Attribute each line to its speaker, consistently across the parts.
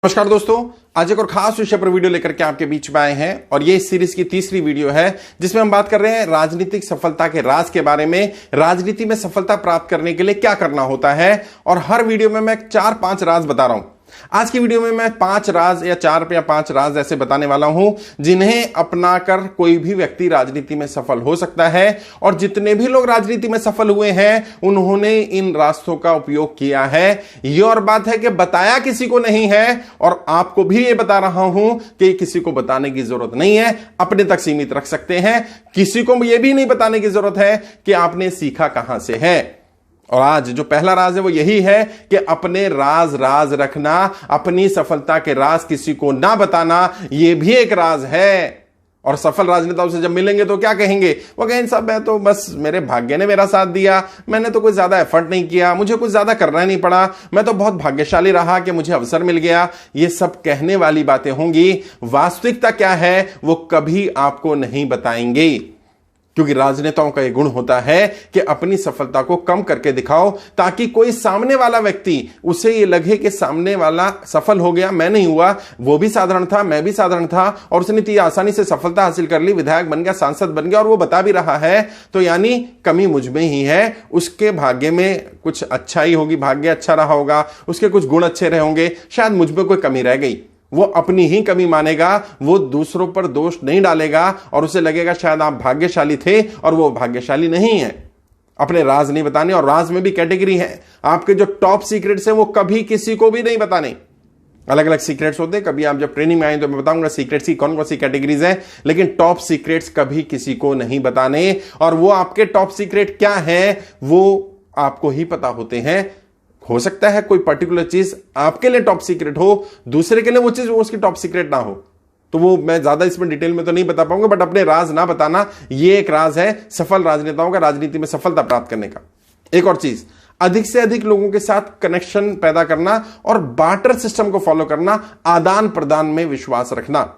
Speaker 1: नमस्कार दोस्तों, आज एक और खास विषय पर वीडियो लेकर के आपके बीच में आए हैं और ये इस सीरीज की तीसरी वीडियो है जिसमें हम बात कर रहे हैं राजनीतिक सफलता के राज के बारे में। राजनीति में सफलता प्राप्त करने के लिए क्या करना होता है और हर वीडियो में मैं 4-5 राज बता रहा हूं। आज की वीडियो में मैं 5 राज या 4 या 5 राज ऐसे बताने वाला हूं जिन्हें अपनाकर कोई भी व्यक्ति राजनीति में सफल हो सकता है। और जितने भी लोग राजनीति में सफल हुए हैं उन्होंने इन रास्तों का उपयोग किया है। यह और बात है कि बताया किसी को नहीं है और आपको भी यह बता रहा हूं कि किसी को बताने की जरूरत नहीं है, अपने तक सीमित रख सकते हैं। किसी को यह भी नहीं बताने की जरूरत है कि आपने सीखा कहां से है। और आज जो पहला राज है वो यही है कि अपने राज रखना, अपनी सफलता के राज किसी को ना बताना, यह भी एक राज है। और सफल राजनेताओं से जब मिलेंगे तो क्या कहेंगे? वो कहेंगे सब है तो बस मेरे भाग्य ने मेरा साथ दिया, मैंने तो कोई ज्यादा एफर्ट नहीं किया, मुझे कुछ ज्यादा करना नहीं पड़ा, मैं तो बहुत भाग्यशाली रहा कि मुझे अवसर मिल गया। ये सब कहने वाली बातें होंगी। वास्तविकता क्या है वो कभी आपको नहीं बताएंगे, क्योंकि राजनेताओं का यह गुण होता है कि अपनी सफलता को कम करके दिखाओ ताकि कोई सामने वाला व्यक्ति उसे यह लगे कि सामने वाला सफल हो गया, मैं नहीं हुआ, वो भी साधारण था, मैं भी साधारण था और उसने इतनी आसानी से सफलता हासिल कर ली, विधायक बन गया, सांसद बन गया और वो बता भी रहा है, तो यानी कमी मुझ में ही है। उसके भाग्य में कुछ अच्छा ही होगी, भाग्य अच्छा रहा होगा, उसके कुछ गुण अच्छे रहे होंगे, शायद मुझ में कोई कमी रह गई। वो अपनी ही कमी मानेगा, वो दूसरों पर दोष नहीं डालेगा और उसे लगेगा शायद आप भाग्यशाली थे और वो भाग्यशाली नहीं है। अपने राज नहीं बताने। और राज में भी कैटेगरी है। आपके जो टॉप सीक्रेट्स हैं वो कभी किसी को भी नहीं बताने। अलग अलग सीक्रेट्स होते हैं। कभी आप जब ट्रेनिंग में आए तो मैं बताऊंगा सीक्रेट्स की कौन कौन सी कैटेगरीज हैं, लेकिन टॉप सीक्रेट्स कभी किसी को नहीं बताने। और वो आपके टॉप सीक्रेट क्या है वो आपको ही पता होते हैं। हो सकता है कोई पर्टिकुलर चीज आपके लिए टॉप सीक्रेट हो, दूसरे के लिए वो चीज उसकी टॉप सीक्रेट ना हो, तो वो मैं ज्यादा इसमें डिटेल में तो नहीं बता पाऊंगा। बट अपने राज ना बताना ये एक राज है सफल राजनेताओं का, राजनीति में सफलता प्राप्त करने का। एक और चीज, अधिक से अधिक लोगों के साथ कनेक्शन पैदा करना और बार्टर सिस्टम को फॉलो करना, आदान प्रदान में विश्वास रखना।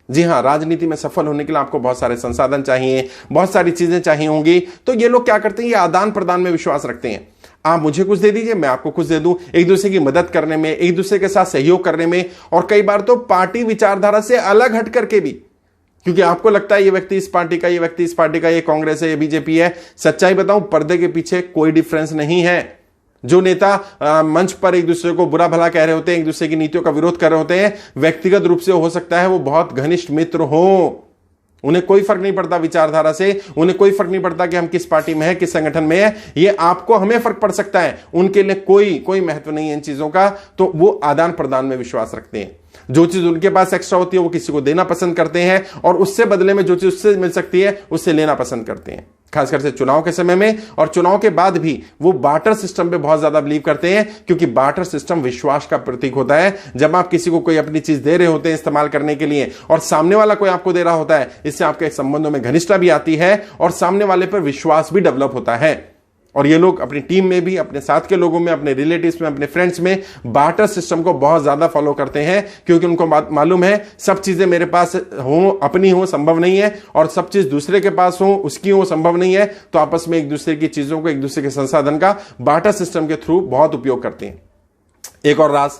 Speaker 1: जी हां, राजनीति में सफल होने के लिए आपको बहुत सारे संसाधन चाहिए, बहुत सारी चीजें चाहिए होंगी। तो ये लोग क्या करते हैं, ये आदान प्रदान में विश्वास रखते हैं। आप मुझे कुछ दे दीजिए, मैं आपको कुछ दे दूं, एक दूसरे की मदद करने में, एक दूसरे के साथ सहयोग करने में। और कई बार तो पार्टी विचारधारा से अलग हट करके भी, क्योंकि आपको लगता है ये व्यक्ति इस पार्टी का, ये व्यक्ति इस पार्टी का, ये कांग्रेस है, ये बीजेपी है। सच्चाई बताऊं, पर्दे के पीछे कोई डिफरेंस नहीं है। जो नेता मंच पर एक दूसरे को बुरा भला कह रहे होते हैं, एक दूसरे की नीतियों का विरोध कर रहे होते हैं, व्यक्तिगत रूप से हो सकता है वो बहुत घनिष्ठ मित्र हो, उन्हें कोई फर्क नहीं पड़ता विचारधारा से, उन्हें कोई फर्क नहीं पड़ता कि हम किस पार्टी में हैं, किस संगठन में हैं। ये आपको हमें फर्क पड़ सकता है, उनके लिए कोई महत्व नहीं है इन चीजों का। तो वो आदान प्रदान में विश्वास रखते हैं। जो चीज उनके पास एक्स्ट्रा होती है वो किसी को देना पसंद करते हैं और उससे बदले में जो चीज उससे मिल सकती है उससे लेना पसंद करते हैं। खासकर से चुनाव के समय में और चुनाव के बाद भी वो बार्टर सिस्टम पे बहुत ज्यादा बिलीव करते हैं, क्योंकि बार्टर सिस्टम विश्वास का प्रतीक होता है। जब आप किसी को कोई अपनी चीज दे रहे होते हैं इस्तेमाल करने के लिए और सामने वाला कोई आपको दे रहा होता है, इससे आपके संबंधों में घनिष्ठता भी आती है और सामने वाले पर विश्वास भी डेवलप होता है। और ये लोग अपनी टीम में भी, अपने साथ के लोगों में, अपने रिलेटिव्स में, अपने फ्रेंड्स में बार्टर सिस्टम को बहुत ज्यादा फॉलो करते हैं, क्योंकि उनको मालूम है सब चीजें मेरे पास हो, अपनी हो संभव नहीं है, और सब चीज दूसरे के पास हो, उसकी हो संभव नहीं है। तो आपस में एक दूसरे की चीजों को, एक दूसरे के संसाधन का बार्टर सिस्टम के थ्रू बहुत उपयोग करते हैं। एक और राज,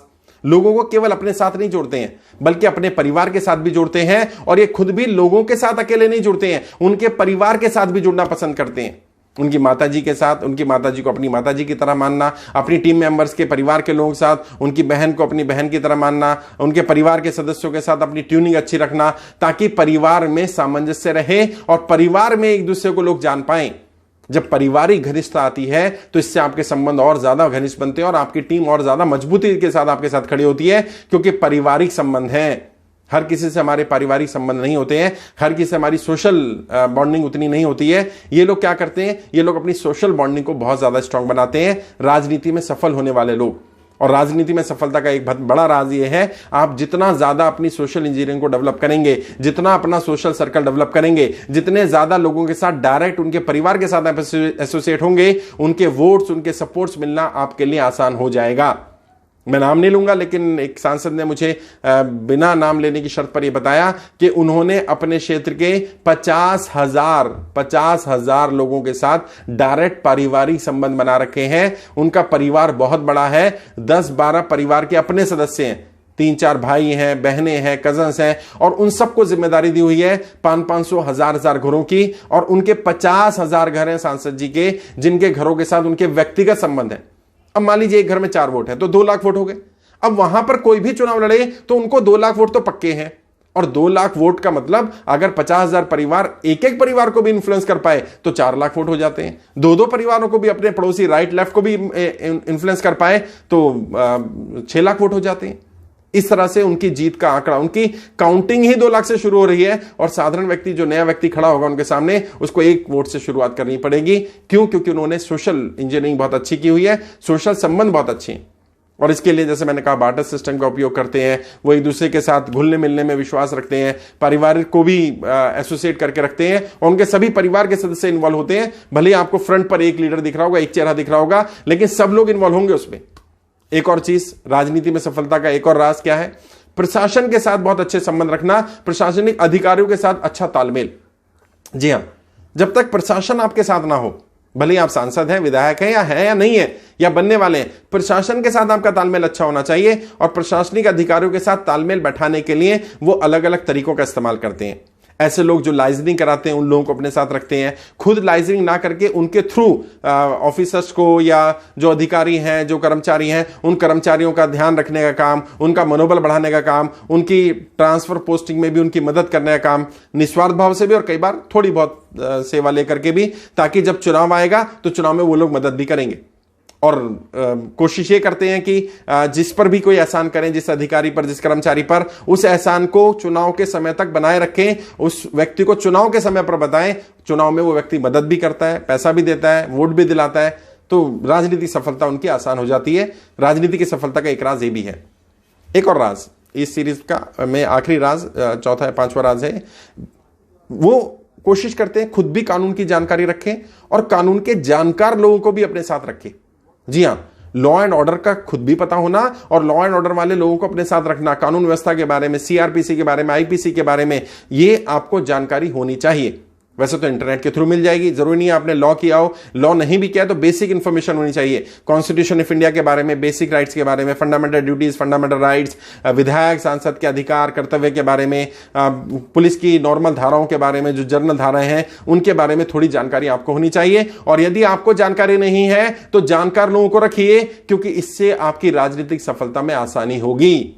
Speaker 1: लोगों को केवल अपने साथ नहीं जोड़ते हैं बल्कि अपने परिवार के साथ भी जोड़ते हैं। और ये खुद भी लोगों के साथ अकेले नहीं जुड़ते हैं, उनके परिवार के साथ भी जुड़ना पसंद करते हैं। उनकी माताजी के साथ, उनकी माताजी को अपनी माताजी की तरह मानना, अपनी टीम मेंबर्स के परिवार के लोगों के साथ उनकी बहन को अपनी बहन की तरह मानना, उनके परिवार के सदस्यों के साथ अपनी ट्यूनिंग अच्छी रखना, ताकि परिवार में सामंजस्य रहे और परिवार में एक दूसरे को लोग जान पाएं। जब पारिवारिक घनिष्ठता आती है तो इससे आपके संबंध और ज्यादा घनिष्ठ बनते हैं और आपकी टीम और ज्यादा मजबूती के साथ आपके साथ खड़ी होती है, क्योंकि पारिवारिक संबंध है। हर किसी से हमारे पारिवारिक संबंध नहीं होते हैं, हर किसी से हमारी सोशल बॉन्डिंग उतनी नहीं होती है। ये लोग क्या करते हैं, ये लोग अपनी सोशल बॉन्डिंग को बहुत ज्यादा स्ट्रांग बनाते हैं, राजनीति में सफल होने वाले लोग। और राजनीति में सफलता का एक बहुत बड़ा राज ये है, आप जितना ज्यादा अपनी सोशल इंजीनियरिंग को डेवलप करेंगे, जितना अपना सोशल सर्कल डेवलप करेंगे, जितने ज्यादा लोगों के साथ डायरेक्ट उनके परिवार के साथ एसोसिएट होंगे, उनके वोट्स, उनके सपोर्ट्स मिलना आपके लिए आसान हो जाएगा। मैं नाम नहीं लूंगा, लेकिन एक सांसद ने मुझे बिना नाम लेने की शर्त पर यह बताया कि उन्होंने अपने क्षेत्र के 50,000 लोगों के साथ डायरेक्ट पारिवारिक संबंध बना रखे हैं। उनका परिवार बहुत बड़ा है, 10-12 परिवार के अपने सदस्य हैं, 3-4 भाई हैं, बहनें हैं, कजन्स हैं, और उन सबको जिम्मेदारी दी हुई है 500-500, 1000-1000 घरों की, और उनके 50,000 घर हैं सांसद जी के, जिनके घरों के साथ उनके व्यक्तिगत संबंध है। अब मान लीजिए एक घर में 4 वोट है तो 2 लाख वोट हो गए। अब वहां पर कोई भी चुनाव लड़े तो उनको 2 लाख वोट तो पक्के हैं, और 2 लाख वोट का मतलब अगर 50,000 परिवार एक एक परिवार को भी इन्फ्लुएंस कर पाए तो 4 लाख वोट हो जाते हैं। 2-2 परिवारों को भी, अपने पड़ोसी राइट लेफ्ट को भी इन्फ्लुएंस कर पाए तो 6 लाख वोट हो जाते हैं। इस तरह से उनकी जीत का आंकड़ा, उनकी काउंटिंग ही 2 लाख से शुरू हो रही है, और साधारण व्यक्ति, जो नया व्यक्ति खड़ा होगा उनके सामने, उसको 1 वोट से शुरुआत करनी पड़ेगी। क्यों? क्योंकि उन्होंने सोशल इंजीनियरिंग बहुत अच्छी की हुई है, सोशल संबंध बहुत अच्छे हैं, और इसके लिए जैसे मैंने कहा बार्टर सिस्टम का उपयोग करते हैं, वो एक दूसरे के साथ घुलने मिलने में विश्वास रखते हैं, पारिवारिक को भी एसोसिएट करके रखते हैं, और उनके सभी परिवार के सदस्य इन्वॉल्व होते हैं। भले ही आपको फ्रंट पर एक लीडर दिख रहा होगा, एक चेहरा दिख रहा होगा, लेकिन सब लोग इन्वॉल्व होंगे उसमें। एक और चीज, राजनीति में सफलता का एक और राज क्या है? प्रशासन के साथ बहुत अच्छे संबंध रखना, प्रशासनिक अधिकारियों के साथ अच्छा तालमेल। जी हां, जब तक प्रशासन आपके साथ ना हो, भले आप सांसद हैं, विधायक हैं या नहीं है या बनने वाले हैं, प्रशासन के साथ आपका तालमेल अच्छा होना चाहिए। और प्रशासनिक अधिकारियों के साथ तालमेल बैठाने के लिए वो अलग अलग तरीकों का इस्तेमाल करते हैं। ऐसे लोग जो लाइजनिंग कराते हैं उन लोगों को अपने साथ रखते हैं, खुद लाइजनिंग ना करके उनके थ्रू ऑफिसर्स को या जो अधिकारी हैं, जो कर्मचारी हैं, उन कर्मचारियों का ध्यान रखने का काम, उनका मनोबल बढ़ाने का काम, उनकी ट्रांसफर पोस्टिंग में भी उनकी मदद करने का काम, निस्वार्थ भाव से भी और कई बार थोड़ी बहुत सेवा लेकर के भी, ताकि जब चुनाव आएगा तो चुनाव में वो लोग मदद भी करेंगे। और कोशिश ये करते हैं कि जिस पर भी कोई एहसान करें, जिस अधिकारी पर, जिस कर्मचारी पर, उस एहसान को चुनाव के समय तक बनाए रखें, उस व्यक्ति को चुनाव के समय पर बताएं। चुनाव में वो व्यक्ति मदद भी करता है, पैसा भी देता है, वोट भी दिलाता है, तो राजनीतिक सफलता उनकी आसान हो जाती है। राजनीति की सफलता का एक राज ये भी है। एक और राज इस सीरीज का में आखिरी राज, चौथा या 5वां राज है, वो कोशिश करते हैं खुद भी कानून की जानकारी रखें और कानून के जानकार लोगों को भी अपने साथ रखें। जी हां, लॉ एंड ऑर्डर का खुद भी पता होना और लॉ एंड ऑर्डर वाले लोगों को अपने साथ रखना, कानून व्यवस्था के बारे में, सीआरपीसी के बारे में, आईपीसी के बारे में, ये आपको जानकारी होनी चाहिए। वैसे तो इंटरनेट के थ्रू मिल जाएगी, जरूरी नहीं है आपने लॉ किया हो, लॉ नहीं भी किया तो बेसिक इंफॉर्मेशन होनी चाहिए। कॉन्स्टिट्यूशन ऑफ इंडिया के बारे में, बेसिक राइट्स के बारे में, फंडामेंटल ड्यूटीज, फंडामेंटल राइट्स, विधायक सांसद के अधिकार कर्तव्य के बारे में, पुलिस की नॉर्मल धाराओं के बारे में, जो जनरल धाराएं हैं उनके बारे में थोड़ी जानकारी आपको होनी चाहिए। और यदि आपको जानकारी नहीं है तो जानकार लोगों को रखिए, क्योंकि इससे आपकी राजनीतिक सफलता में आसानी होगी।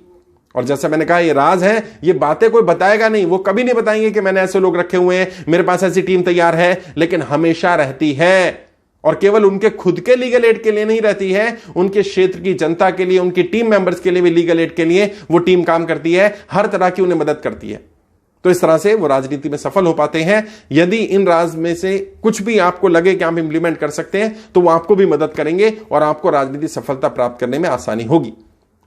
Speaker 1: और जैसे मैंने कहा, ये राज है, ये बातें कोई बताएगा नहीं, वो कभी नहीं बताएंगे कि मैंने ऐसे लोग रखे हुए हैं, मेरे पास ऐसी टीम तैयार है, लेकिन हमेशा रहती है। और केवल उनके खुद के लीगल एड के लिए नहीं रहती है, उनके क्षेत्र की जनता के लिए, उनकी टीम मेंबर्स के लिए भी लीगल एड के लिए वो टीम काम करती है, हर तरह की उन्हें मदद करती है। तो इस तरह से वो राजनीति में सफल हो पाते हैं। यदि इन राज में से कुछ भी आपको लगे कि आप इंप्लीमेंट कर सकते हैं तो वो आपको भी मदद करेंगे और आपको राजनीतिक सफलता प्राप्त करने में आसानी होगी।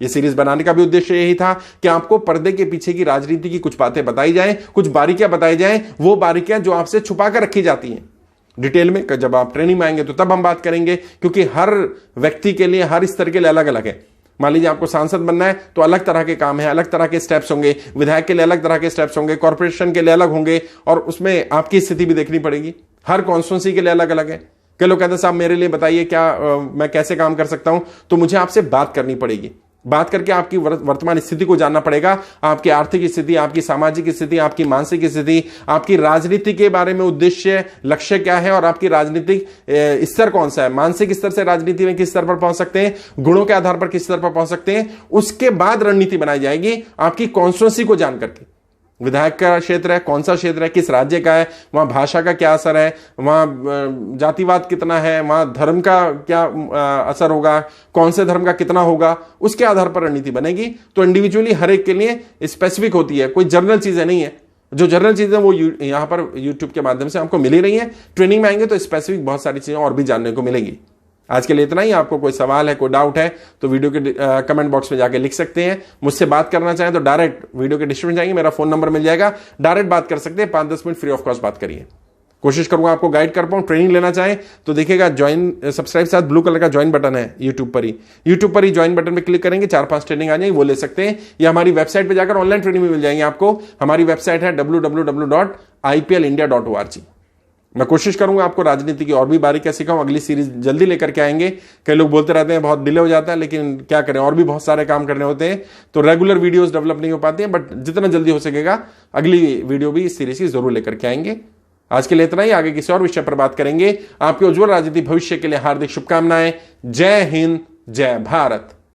Speaker 1: ये सीरीज बनाने का भी उद्देश्य यही था कि आपको पर्दे के पीछे की राजनीति की कुछ बातें बताई जाएं, कुछ बारीकियां बताई जाएं, वो बारीकियां जो आपसे छुपा कर रखी जाती हैं। डिटेल में जब आप ट्रेनिंग में आएंगे तो तब हम बात करेंगे, क्योंकि हर व्यक्ति के लिए, हर स्तर के लिए अलग अलग है। मान लीजिए आपको सांसद बनना है तो अलग तरह के काम है, अलग तरह के स्टेप्स होंगे, विधायक के लिए अलग तरह के स्टेप्स होंगे, कॉर्पोरेशन के लिए अलग होंगे, और उसमें आपकी स्थिति भी देखनी पड़ेगी। हर कॉन्स्टिट्यूंसी के लिए अलग अलग है। कई लोग कहते हैं साहब मेरे लिए बताइए क्या मैं कैसे काम कर सकता हूं, तो मुझे आपसे बात करनी पड़ेगी। बात करके आपकी वर्तमान स्थिति को जानना पड़ेगा, आपकी आर्थिक स्थिति, आपकी सामाजिक स्थिति, आपकी मानसिक स्थिति, आपकी राजनीति के बारे में उद्देश्य, लक्ष्य क्या है और आपकी राजनीतिक स्तर कौन सा है, मानसिक स्तर से राजनीति में किस स्तर पर पहुंच सकते हैं, गुणों के आधार पर किस स्तर पर पहुंच सकते हैं। उसके बाद रणनीति बनाई जाएगी आपकी कॉन्स्टिट्यूंसी को जान करके। विधायक का क्षेत्र है, कौन सा क्षेत्र है, किस राज्य का है, वहां भाषा का क्या असर है, वहां जातिवाद कितना है, वहां धर्म का क्या असर होगा, कौन से धर्म का कितना होगा, उसके आधार पर रणनीति बनेगी। तो इंडिविजुअली हर एक के लिए स्पेसिफिक होती है, कोई जनरल चीजें नहीं है। जो जनरल चीजें वो यहां पर यूट्यूब के माध्यम से आपको मिल ही रही है। ट्रेनिंग में आएंगे तो स्पेसिफिक बहुत सारी चीजें और भी जानने को मिलेंगी। आज के लिए इतना ही। आपको कोई सवाल है, कोई डाउट है तो वीडियो के कमेंट बॉक्स में जाके लिख सकते हैं। मुझसे बात करना चाहें तो डायरेक्ट वीडियो के डिस्क्रिप्शन जाएंगे, मेरा फोन नंबर मिल जाएगा, डायरेक्ट बात कर सकते हैं। 5-10 मिनट फ्री ऑफ कॉस्ट बात करिए, कोशिश करूंगा आपको गाइड कर पाऊं। ट्रेनिंग लेना चाहें तो देखिएगा ज्वाइन सब्सक्राइब साथ ब्लू कलर का ज्वाइन बटन है यूट्यूब पर ही ज्वाइन बटन पे क्लिक करेंगे, 4-5 ट्रेनिंग आ जाएंगी, वो ले सकते हैं। या हमारी वेबसाइट पे जाकर ऑनलाइन ट्रेनिंग भी मिल जाएंगे आपको। हमारी वेबसाइट है www.iplindia.org। मैं कोशिश करूंगा आपको राजनीति की और भी बारीकियां सिखाऊं। अगली सीरीज जल्दी लेकर के आएंगे। कई लोग बोलते रहते हैं बहुत डिले हो जाता है, लेकिन क्या करें, और भी बहुत सारे काम करने होते हैं, तो रेगुलर वीडियोस डेवलप नहीं हो पाती हैं। बट जितना जल्दी हो सकेगा अगली वीडियो भी इस सीरीज की जरूर लेकर के आएंगे। आज के लिए इतना ही, आगे किसी और विषय पर बात करेंगे। आपके उज्जवल राजनीतिक भविष्य के लिए हार्दिक शुभकामनाएं। जय हिंद, जय भारत।